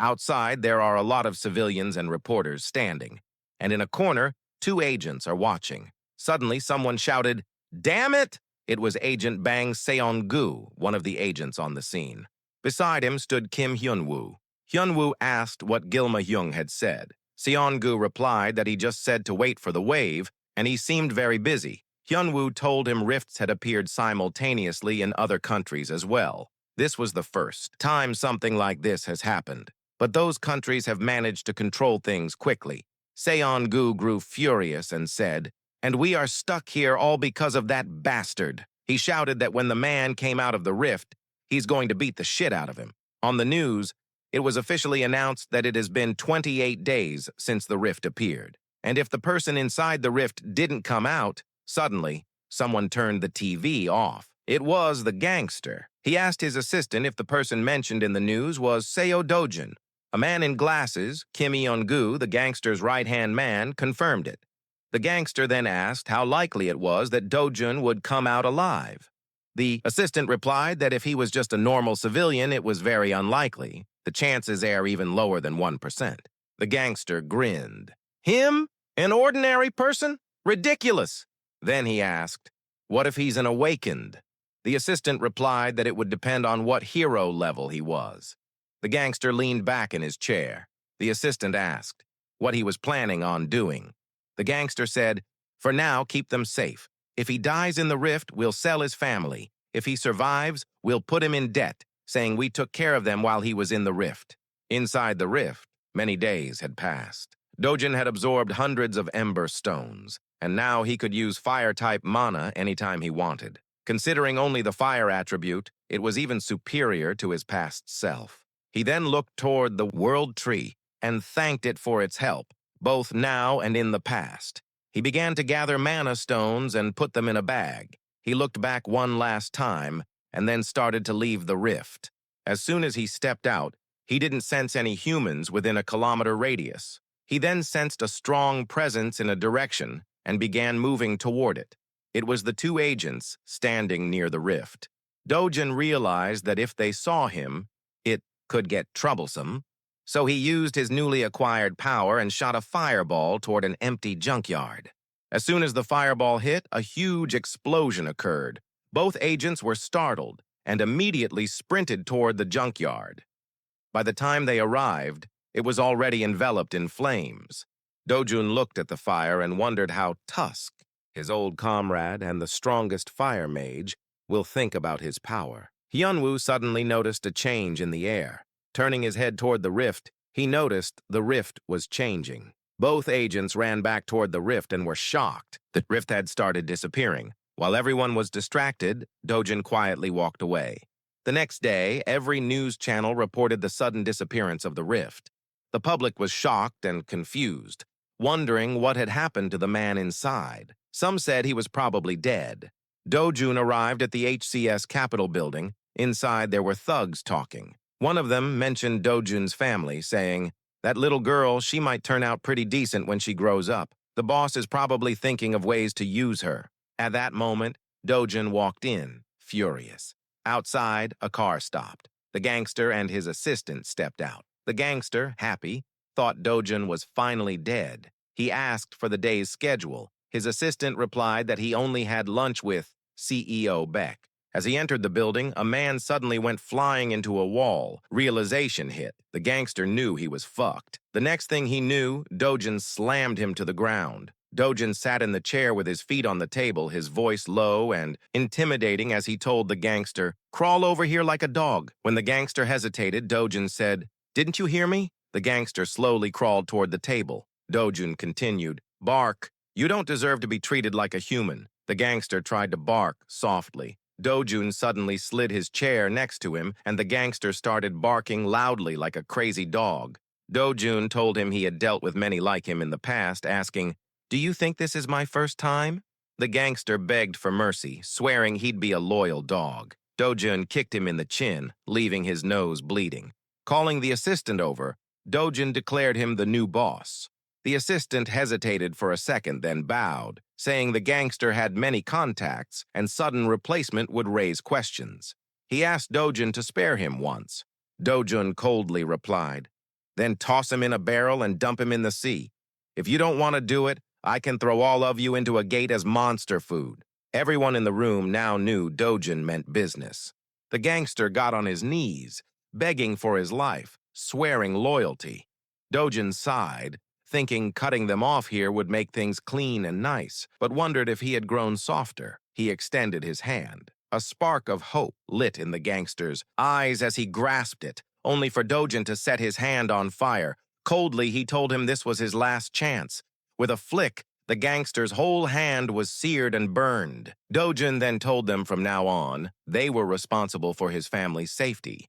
Outside, there are a lot of civilians and reporters standing, and in a corner, two agents are watching. Suddenly, someone shouted, "Damn it!" It was Agent Bang Seong-gu, one of the agents on the scene. Beside him stood Kim Hyun-woo. Hyun-woo asked what Gilma Hyung had said. Seong-gu replied that he just said to wait for the wave, and he seemed very busy. Hyun-woo told him rifts had appeared simultaneously in other countries as well. This was the first time something like this has happened, but those countries have managed to control things quickly. Seong-gu grew furious and said, "And we are stuck here all because of that bastard." He shouted that when the man came out of the rift, he's going to beat the shit out of him. On the news, it was officially announced that it has been 28 days since the rift appeared. And if the person inside the rift didn't come out, suddenly, someone turned the TV off. It was the gangster. He asked his assistant if the person mentioned in the news was Seo Dojun. A man in glasses, Kim Yeon-gu, the gangster's right-hand man, confirmed it. The gangster then asked how likely it was that Dojun would come out alive. The assistant replied that if he was just a normal civilian, it was very unlikely. The chances are even lower than 1%. The gangster grinned. "Him? An ordinary person? Ridiculous!" Then he asked, "What if he's an awakened?" The assistant replied that it would depend on what hero level he was. The gangster leaned back in his chair. The assistant asked what he was planning on doing. The gangster said, "For now, keep them safe. If he dies in the rift, we'll sell his family. If he survives, we'll put him in debt, saying we took care of them while he was in the rift." Inside the rift, many days had passed. Dojun had absorbed hundreds of ember stones, and now he could use fire-type mana anytime he wanted. Considering only the fire attribute, it was even superior to his past self. He then looked toward the world tree and thanked it for its help, both now and in the past. He began to gather mana stones and put them in a bag. He looked back one last time and then started to leave the rift. As soon as he stepped out, he didn't sense any humans within a kilometer radius. He then sensed a strong presence in a direction and began moving toward it. It was the two agents standing near the rift. Dojun realized that if they saw him, it could get troublesome, so he used his newly acquired power and shot a fireball toward an empty junkyard. As soon as the fireball hit, a huge explosion occurred. Both agents were startled and immediately sprinted toward the junkyard. By the time they arrived, it was already enveloped in flames. Dojun looked at the fire and wondered how Tusk, his old comrade and the strongest fire mage, will think about his power. Hyunwoo suddenly noticed a change in the air. Turning his head toward the rift, he noticed the rift was changing. Both agents ran back toward the rift and were shocked. The rift had started disappearing. While everyone was distracted, Dojun quietly walked away. The next day, every news channel reported the sudden disappearance of the rift. The public was shocked and confused, wondering what had happened to the man inside. Some said he was probably dead. Dojun arrived at the HCS Capitol building. Inside, there were thugs talking. One of them mentioned Dojun's family, saying, "That little girl, she might turn out pretty decent when she grows up. The boss is probably thinking of ways to use her." At that moment, Dojun walked in, furious. Outside, a car stopped. The gangster and his assistant stepped out. The gangster, happy, thought Dojun was finally dead. He asked for the day's schedule. His assistant replied that he only had lunch with CEO Beck. As he entered the building, a man suddenly went flying into a wall. Realization hit. The gangster knew he was fucked. The next thing he knew, Dojun slammed him to the ground. Dojun sat in the chair with his feet on the table, his voice low and intimidating as he told the gangster, "Crawl over here like a dog." When the gangster hesitated, Dojun said, "Didn't you hear me?" The gangster slowly crawled toward the table. Dojun continued, "Bark. You don't deserve to be treated like a human." The gangster tried to bark softly. Dojun suddenly slid his chair next to him, and the gangster started barking loudly like a crazy dog. Dojun told him he had dealt with many like him in the past, asking, "Do you think this is my first time?" The gangster begged for mercy, swearing he'd be a loyal dog. Dojun kicked him in the chin, leaving his nose bleeding. Calling the assistant over, Dojun declared him the new boss. The assistant hesitated for a second, then bowed, saying the gangster had many contacts and sudden replacement would raise questions. He asked Dojun to spare him once. Dojun coldly replied, Then toss him in a barrel and dump him in the sea. If you don't want to do it, I can throw all of you into a gate as monster food." Everyone in the room now knew Dojin meant business. The gangster got on his knees, begging for his life, swearing loyalty. Dojin sighed, thinking cutting them off here would make things clean and nice, but wondered if he had grown softer. He extended his hand. A spark of hope lit in the gangster's eyes as he grasped it, only for Dojin to set his hand on fire. Coldly, he told him this was his last chance. With a flick, the gangster's whole hand was seared and burned. Dojin then told them from now on, they were responsible for his family's safety.